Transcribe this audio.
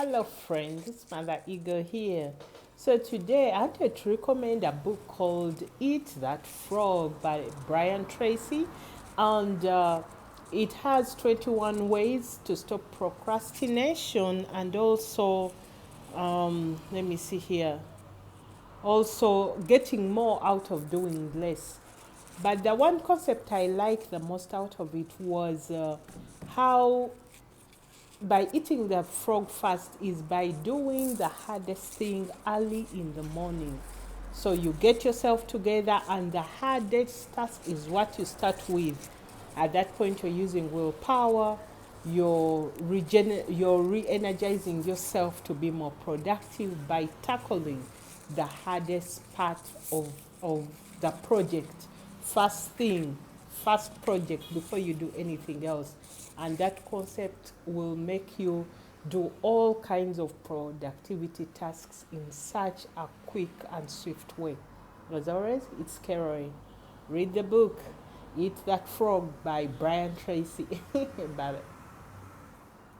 Hello friends, it's Mother Eagle here. So today I wanted to recommend a book called Eat That Frog by Brian Tracy, and it has 21 ways to stop procrastination, and also let me see here, also getting more out of doing less. But the one concept I like the most out of it was how by eating the frog fast is by doing the hardest thing early in the morning. So you get yourself together, and the hardest task is what you start with. At that point, you're using willpower, you're re-energizing yourself to be more productive by tackling the hardest part of the project. First thing, first project before you do anything else. And that concept will make you do all kinds of productivity tasks in such a quick and swift way. As always, it's Caroline. Read the book Eat That Frog by Brian Tracy. Bye.